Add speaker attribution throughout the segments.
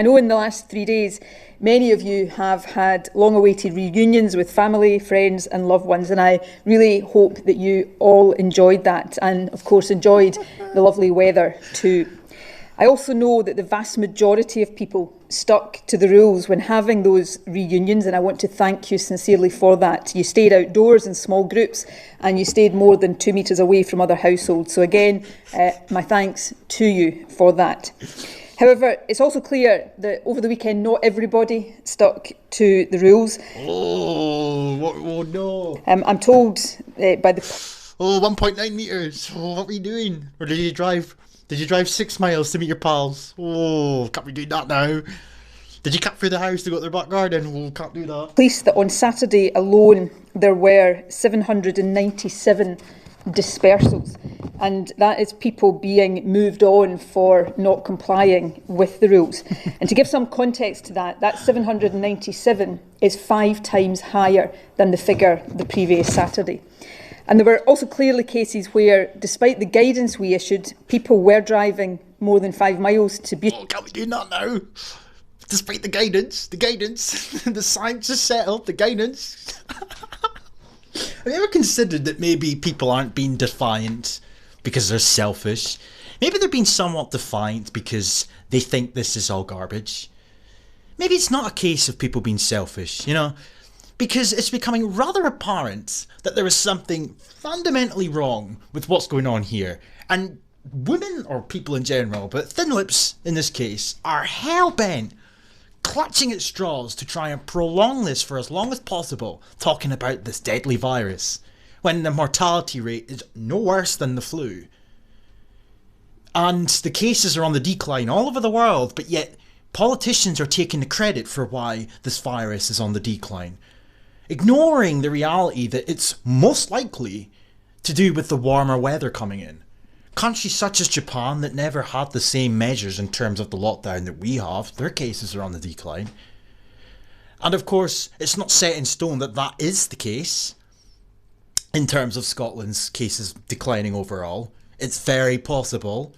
Speaker 1: I know in the last 3 days, many of you have had long-awaited reunions with family, friends and loved ones, and I really hope that you all enjoyed that and, of course, enjoyed the lovely weather too. I also know that the vast majority of people stuck to the rules when having those reunions, and I want to thank you sincerely for that. You stayed outdoors in small groups and you stayed more than 2 metres away from other households. So again, my thanks to you for that. However, it's also clear that over the weekend, not everybody stuck to the rules.
Speaker 2: Oh no.
Speaker 1: I'm told by the...
Speaker 2: 1.9 metres. Oh, what were you doing? Or did you drive 6 miles to meet your pals? Oh, can't be doing that now. Did you cut through the house to go to their back garden? Oh, can't do that.
Speaker 1: Police that on Saturday alone, there were 797 dispersals. And that is people being moved on for not complying with the rules. And to give some context to that, that 797 is 5 times higher than the figure the previous Saturday. And there were also clearly cases where, despite the guidance we issued, people were driving more than 5 miles to be...
Speaker 2: Oh, can't we do that now? Despite the guidance, the science is settled, the guidance. Have you ever considered that maybe people aren't being defiant because they're selfish? Maybe they're being somewhat defiant because they think this is all garbage. Maybe it's not a case of people being selfish, you know, because it's becoming rather apparent that there is something fundamentally wrong with what's going on here. And women, or people in general, but thin lips in this case, are hell-bent, clutching at straws to try and prolong this for as long as possible, talking about this deadly virus, when the mortality rate is no worse than the flu. And the cases are on the decline all over the world, but yet politicians are taking the credit for why this virus is on the decline, ignoring the reality that it's most likely to do with the warmer weather coming in. Countries such as Japan that never had the same measures in terms of the lockdown that we have, their cases are on the decline. And of course, it's not set in stone that that is the case. In terms of Scotland's cases declining overall, it's very possible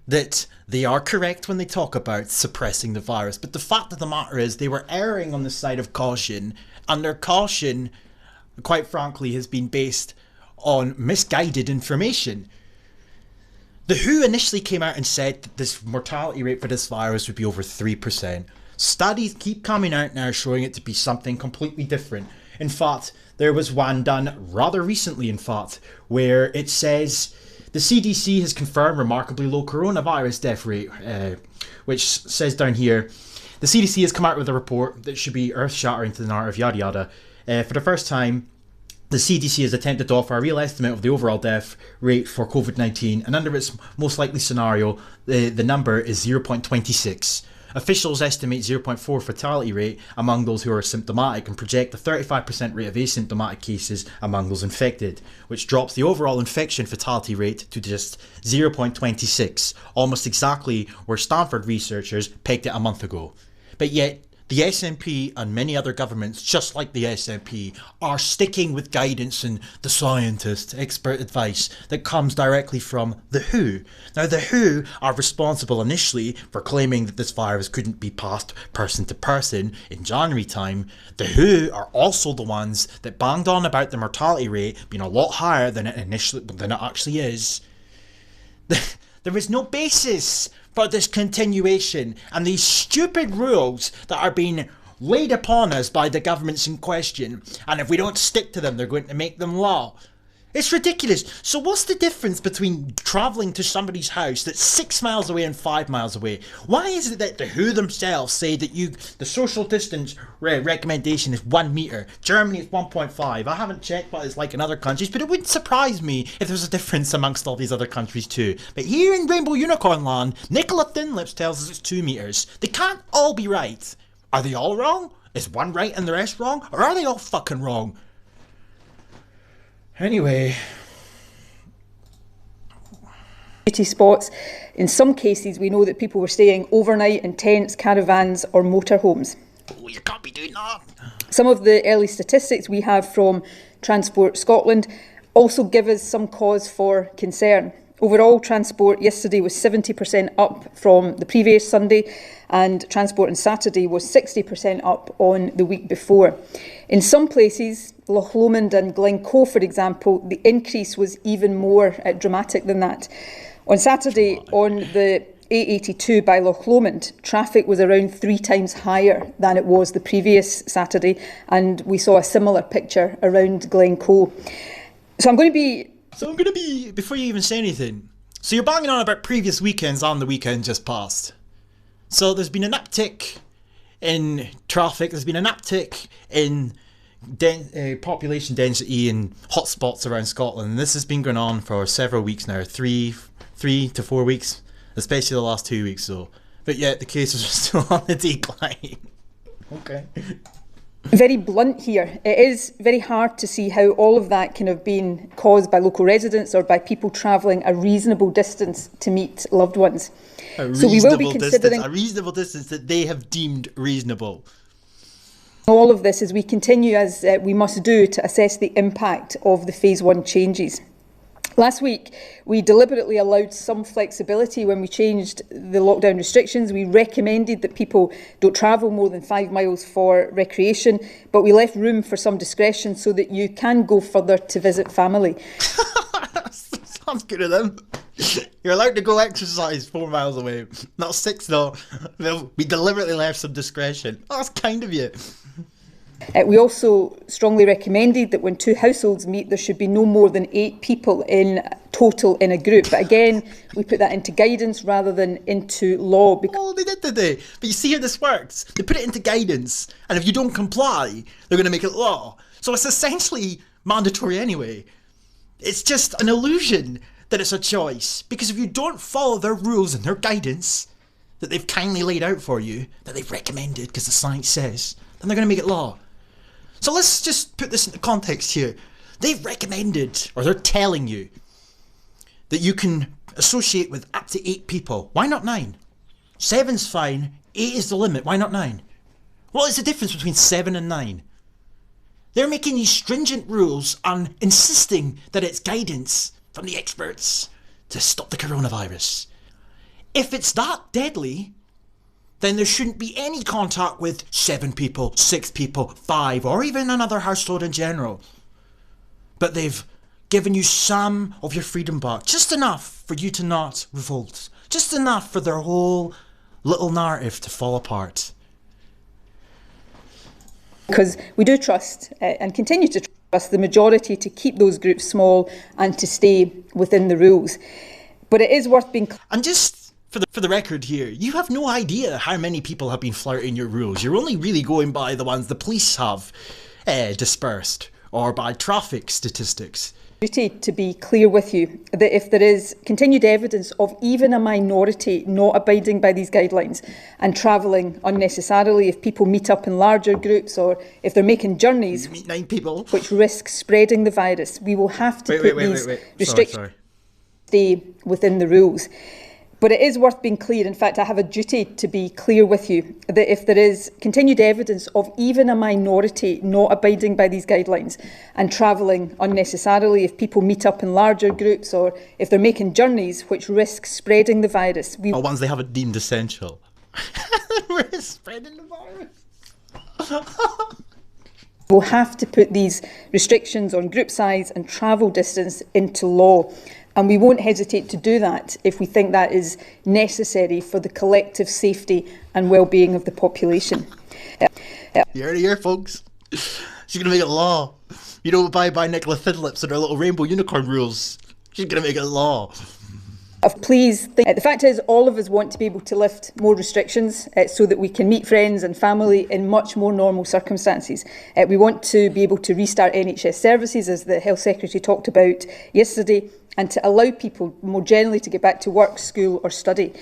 Speaker 2: that they are correct when they talk about suppressing the virus. But the fact of the matter is they were erring on the side of caution, and their caution, quite frankly, has been based on misguided information. The WHO initially came out and said that this mortality rate for this virus would be over 3%. Studies keep coming out now showing it to be something completely different. In fact, there was one done rather recently, in fact, where it says the CDC has confirmed remarkably low coronavirus death rate, which says down here, the CDC has come out with a report that should be earth-shattering to the narrative, yada yada. For the first time, the CDC has attempted to offer a real estimate of the overall death rate for COVID-19, and under its most likely scenario, the number is 0.26. Officials estimate 0.4 fatality rate among those who are symptomatic and project a 35% rate of asymptomatic cases among those infected, which drops the overall infection fatality rate to just 0.26, almost exactly where Stanford researchers pegged it a month ago. But yet, the SNP and many other governments, just like the SNP, are sticking with guidance and the scientist, expert advice that comes directly from the WHO. Now, the WHO are responsible initially for claiming that this virus couldn't be passed person to person in January time. The WHO are also the ones that banged on about the mortality rate being a lot higher than it actually is. There is no basis for this continuation, and these stupid rules that are being laid upon us by the governments in question, and if we don't stick to them, they're going to make them law. It's ridiculous. So what's the difference between travelling to somebody's house that's 6 miles away and 5 miles away? Why is it that the WHO themselves say that the social distance recommendation is 1 metre? Germany is 1.5. I haven't checked what it's like in other countries, but it wouldn't surprise me if there's a difference amongst all these other countries too. But here in Rainbow Unicorn Land, Nicola Thinlips tells us it's 2 metres. They can't all be right. Are they all wrong? Is one right and the rest wrong? Or are they all fucking wrong? Anyway.
Speaker 1: Spots. In some cases, we know that people were staying overnight in tents, caravans or motorhomes.
Speaker 2: Oh, you can't be doing that.
Speaker 1: Some of the early statistics we have from Transport Scotland also give us some cause for concern. Overall, transport yesterday was 70% up from the previous Sunday, and transport on Saturday was 60% up on the week before. In some places, Loch Lomond and Glencoe, for example, the increase was even more dramatic than that. On Saturday, on the A82 by Loch Lomond, traffic was around 3 times higher than it was the previous Saturday, and we saw a similar picture around Glencoe. So I'm going to be,
Speaker 2: before you even say anything, so you're banging on about previous weekends on the weekend just past. So there's been an uptick in traffic, there's been an uptick in population density in hotspots around Scotland. And this has been going on for several weeks now, three to 4 weeks, especially the last 2 weeks though. But yet the cases are still on the decline. Okay.
Speaker 1: Very blunt here. It is very hard to see how all of that can have been caused by local residents or by people travelling a reasonable distance to meet loved ones. So we will be considering
Speaker 2: a reasonable distance that they have deemed reasonable.
Speaker 1: All of this as we continue, as we must do, to assess the impact of the Phase 1 changes. Last week, we deliberately allowed some flexibility when we changed the lockdown restrictions. We recommended that people don't travel more than 5 miles for recreation, but we left room for some discretion so that you can go further to visit family.
Speaker 2: Sounds good of them. You're allowed to go exercise 4 miles away, not 6 though. We deliberately left some discretion. Oh, that's kind of you.
Speaker 1: We also strongly recommended that when 2 households meet, there should be no more than 8 people in total in a group. But again, we put that into guidance rather than into law.
Speaker 2: Oh, they did today. But you see how this works. They put it into guidance, and if you don't comply, they're going to make it law. So it's essentially mandatory anyway. It's just an illusion that it's a choice. Because if you don't follow their rules and their guidance that they've kindly laid out for you, that they've recommended because the science says, then they're going to make it law. So let's just put this into context here. They've recommended, or they're telling you, that you can associate with up to 8 people. Why not 9? 7's fine, 8 is the limit, why not 9? What is the difference between 7 and 9? They're making these stringent rules and insisting that it's guidance from the experts to stop the coronavirus. If it's that deadly, then there shouldn't be any contact with 7 people, 6 people, 5, or even another household in general. But they've given you some of your freedom back, just enough for you to not revolt, just enough for their whole little narrative to fall apart.
Speaker 1: Because we do trust and continue to trust the majority to keep those groups small and to stay within the rules. But it is worth being...
Speaker 2: And just for the record here, you have no idea how many people have been flouting your rules. You're only really going by the ones the police have dispersed, or by traffic statistics.
Speaker 1: Duty to be clear with you that if there is continued evidence of even a minority not abiding by these guidelines and travelling unnecessarily, if people meet up in larger groups or if they're making journeys
Speaker 2: meet 9 people
Speaker 1: which risk spreading the virus, we will have to put these restrictions stay within the rules. But it is worth being clear. In fact, I have a duty to be clear with you that if there is continued evidence of even a minority not abiding by these guidelines and travelling unnecessarily, if people meet up in larger groups or if they're making journeys which risk spreading the virus...
Speaker 2: ones they haven't deemed essential. We're spreading the virus.
Speaker 1: We'll have to put these restrictions on group size and travel distance into law. And we won't hesitate to do that if we think that is necessary for the collective safety and well-being of the population.
Speaker 2: You heard it here, folks. She's going to make it law. You don't abide by Nicola Fidlips and her little rainbow unicorn rules. She's going to make it law.
Speaker 1: The fact is, all of us want to be able to lift more restrictions so that we can meet friends and family in much more normal circumstances. We want to be able to restart NHS services, as the Health Secretary talked about yesterday, and to allow people more generally to get back to work, school or study.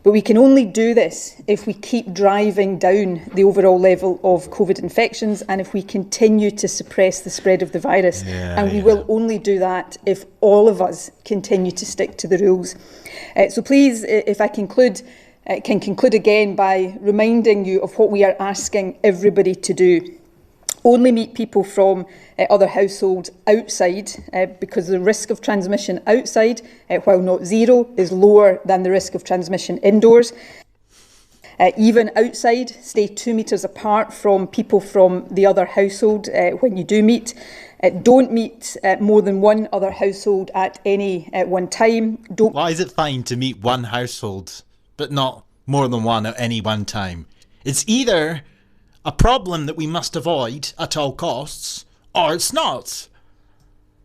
Speaker 1: But we can only do this if we keep driving down the overall level of COVID infections and if we continue to suppress the spread of the virus. We will only do that if all of us continue to stick to the rules. So please, if I can conclude again by reminding you of what we are asking everybody to do. Only meet people from other households outside because the risk of transmission outside, while not zero, is lower than the risk of transmission indoors. Even outside, stay 2 metres apart from people from the other household when you do meet. Don't meet more than one other household at any one time.
Speaker 2: Why is it fine to meet one household, but not more than one at any one time? It's either a problem that we must avoid at all costs, or it's not.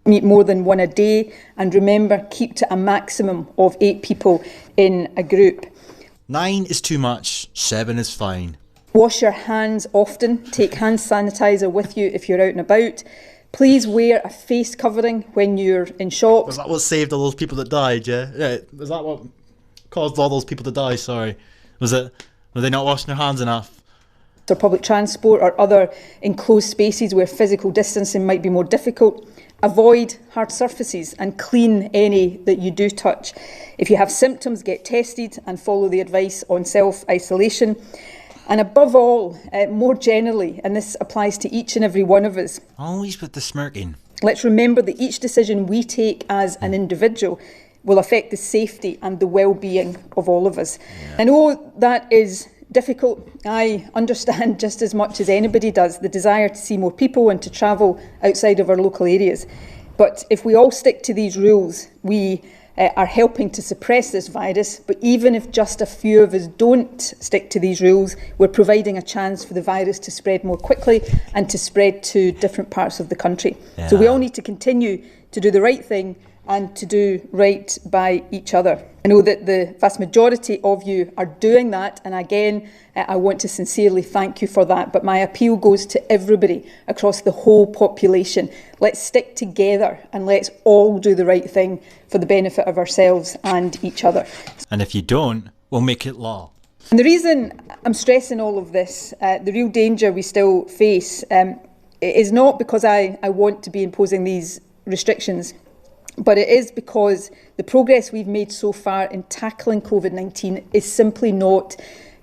Speaker 1: Meet more than one a day, and remember, keep to a maximum of 8 people in a group.
Speaker 2: 9 is too much, 7 is fine.
Speaker 1: Wash your hands often. Take hand sanitizer with you if you're out and about. Please wear a face covering when you're in shops.
Speaker 2: Was that what saved all those people that died, yeah? Yeah, was that what caused all those people to die, sorry? Were they not washing their hands enough?
Speaker 1: Or public transport or other enclosed spaces where physical distancing might be more difficult. Avoid hard surfaces and clean any that you do touch. If you have symptoms, get tested and follow the advice on self-isolation. And above all, more generally, and this applies to each and every one of us.
Speaker 2: Always with the smirking.
Speaker 1: Let's remember that each decision we take as an individual will affect the safety and the well-being of all of us. Yeah. I know that is difficult. I understand just as much as anybody does the desire to see more people and to travel outside of our local areas. But if we all stick to these rules, we are helping to suppress this virus. But even if just a few of us don't stick to these rules, we're providing a chance for the virus to spread more quickly and to spread to different parts of the country. Yeah. So we all need to continue to do the right thing and to do right by each other. I know that the vast majority of you are doing that, and again, I want to sincerely thank you for that, but my appeal goes to everybody across the whole population. Let's stick together and let's all do the right thing for the benefit of ourselves and each other.
Speaker 2: And if you don't, we'll make it law.
Speaker 1: And the reason I'm stressing all of this, the real danger we still face, is not because I want to be imposing these restrictions, but it is because the progress we've made so far in tackling COVID-19 is simply not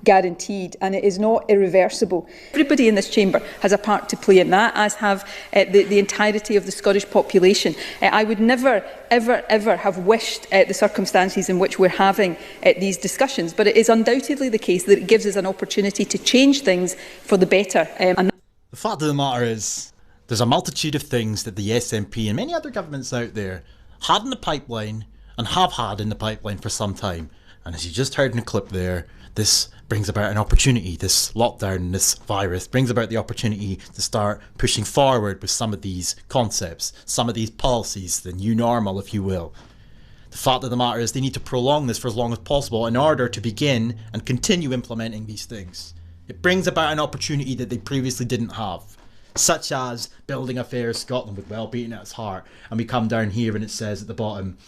Speaker 1: guaranteed, and it is not irreversible. Everybody in this chamber has a part to play in that, as have the entirety of the Scottish population. I would never, ever, ever have wished the circumstances in which we're having these discussions, but it is undoubtedly the case that it gives us an opportunity to change things for the better.
Speaker 2: The fact of the matter is, there's a multitude of things that the SNP and many other governments out there had in the pipeline and have had in the pipeline for some time. And as you just heard in the clip there, this brings about an opportunity. This lockdown, this virus brings about the opportunity to start pushing forward with some of these concepts, some of these policies, the new normal, if you will. The fact of the matter is they need to prolong this for as long as possible in order to begin and continue implementing these things. It brings about an opportunity that they previously didn't have, such as building a fairer Scotland with well-being at its heart. And we come down here and it says at the bottom,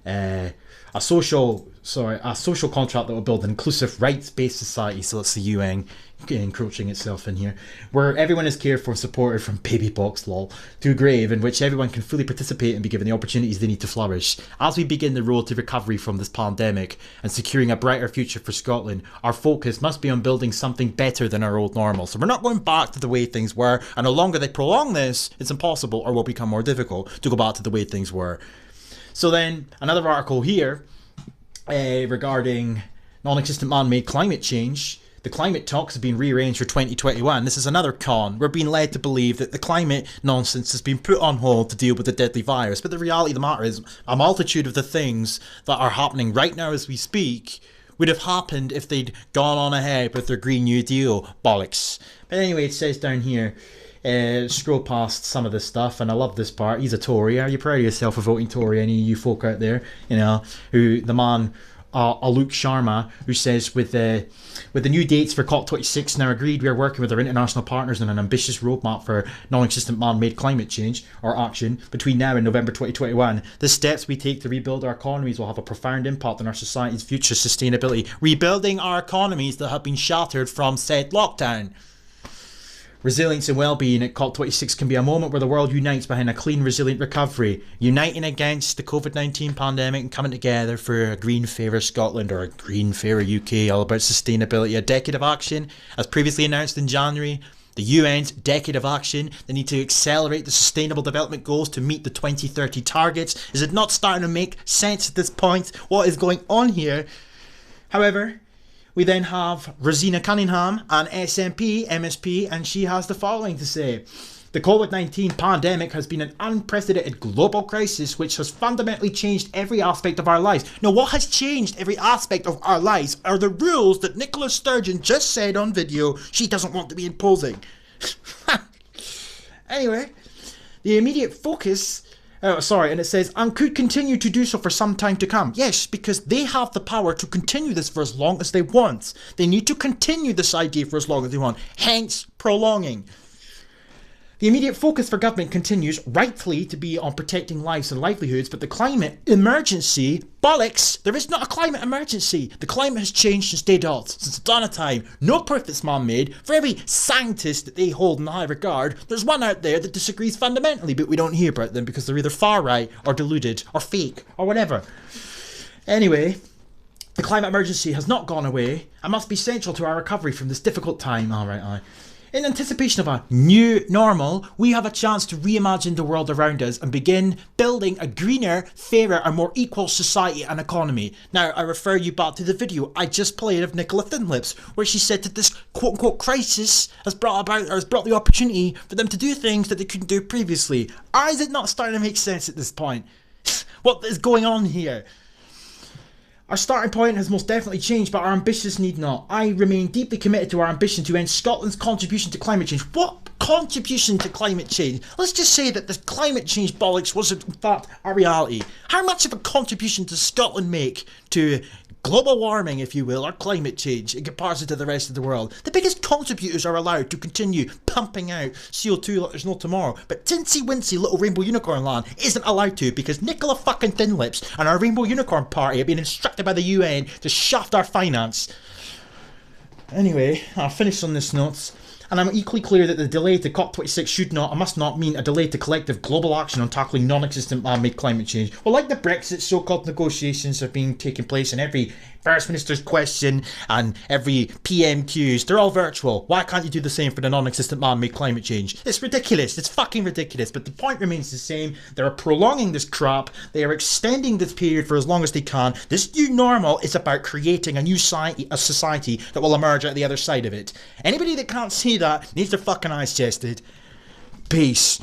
Speaker 2: a social contract that will build an inclusive rights-based society. So it's the UN encroaching itself in here, where everyone is cared for and supported from baby box lol to grave, in which everyone can fully participate and be given the opportunities they need to flourish. As we begin the road to recovery from this pandemic and securing a brighter future for Scotland, our focus must be on building something better than our old normal. So we're not going back to the way things were, and the longer they prolong this, it's impossible or will become more difficult to go back to the way things were. So then another article here regarding non-existent man-made climate change. The climate talks have been rearranged for 2021. This is another con. We're being led to believe that the climate nonsense has been put on hold to deal with the deadly virus. But the reality of the matter is a multitude of the things that are happening right now as we speak would have happened if they'd gone on ahead with their Green New Deal bollocks. But anyway, it says down here, scroll past some of this stuff, and I love this part. He's a Tory. Are you proud of yourself for voting Tory, any of you folk out there? You know, who the man Alok Sharma, who says with the new dates for COP26 now agreed, we are working with our international partners on an ambitious roadmap for non-existent man-made climate change or action between now and November 2021. The steps we take to rebuild our economies will have a profound impact on our society's future sustainability. Rebuilding our economies that have been shattered from said lockdown. Resilience and well-being at COP26 can be a moment where the world unites behind a clean, resilient recovery, uniting against the COVID-19 pandemic and coming together for a green, fairer Scotland or a green, fairer UK, all about sustainability. A decade of action, as previously announced in January, The UN's Decade of Action, they need to accelerate the Sustainable Development Goals to meet the 2030 targets. Is it not starting to make sense at this point? What is going on here? However, we then have Rosina Cunningham, an SNP MSP, and she has the following to say. The COVID-19 pandemic has been an unprecedented global crisis which has fundamentally changed every aspect of our lives. Now, what has changed every aspect of our lives are the rules that Nicola Sturgeon just said on video she doesn't want to be imposing. Anyway, the immediate focus... and it says, and could continue to do so for some time to come. Yes, because they have the power to continue this for as long as they want. They need to continue this idea for as long as they want, hence prolonging. The immediate focus for government continues, rightfully, to be on protecting lives and livelihoods, but the climate emergency, bollocks, there is not a climate emergency. The climate has changed since day dot, since the dawn of time. No proof it's man-made. For every scientist that they hold in high regard, there's one out there that disagrees fundamentally, but we don't hear about them because they're either far right or deluded or fake or whatever. Anyway, the climate emergency has not gone away and must be central to our recovery from this difficult time. In anticipation of a new normal, we have a chance to reimagine the world around us and begin building a greener, fairer and more equal society and economy. Now, I refer you back to the video I just played of Nicola Thinlips, where she said that this quote-unquote crisis has brought the opportunity for them to do things that they couldn't do previously. Or is it not starting to make sense at this point? What is going on here? Our starting point has most definitely changed, but our ambitions need not. I remain deeply committed to our ambition to end Scotland's contribution to climate change. What contribution to climate change? Let's just say that the climate change bollocks was in fact a reality. How much of a contribution does Scotland make to global warming, if you will, or climate change in comparison to the rest of the world? The biggest contributors are allowed to continue pumping out CO2 like there's no tomorrow, but tinsy-wincy little Rainbow Unicorn land isn't allowed to because Nicola fucking Thinlips and our Rainbow Unicorn party have been instructed by the UN to shaft our finance. Anyway, I'll finish on this note. And I'm equally clear that the delay to COP26 should not and must not mean a delay to collective global action on tackling non-existent man-made climate change. Well, like the Brexit so-called negotiations have been taking place, and every First Minister's question and every PMQs, they're all virtual. Why can't you do the same for the non-existent man-made climate change? It's ridiculous. It's fucking ridiculous. But the point remains the same. They're prolonging this crap. They are extending this period for as long as they can. This new normal is about creating a new society that will emerge at the other side of it. Anybody that can't see that needs their fucking eyes tested. Peace.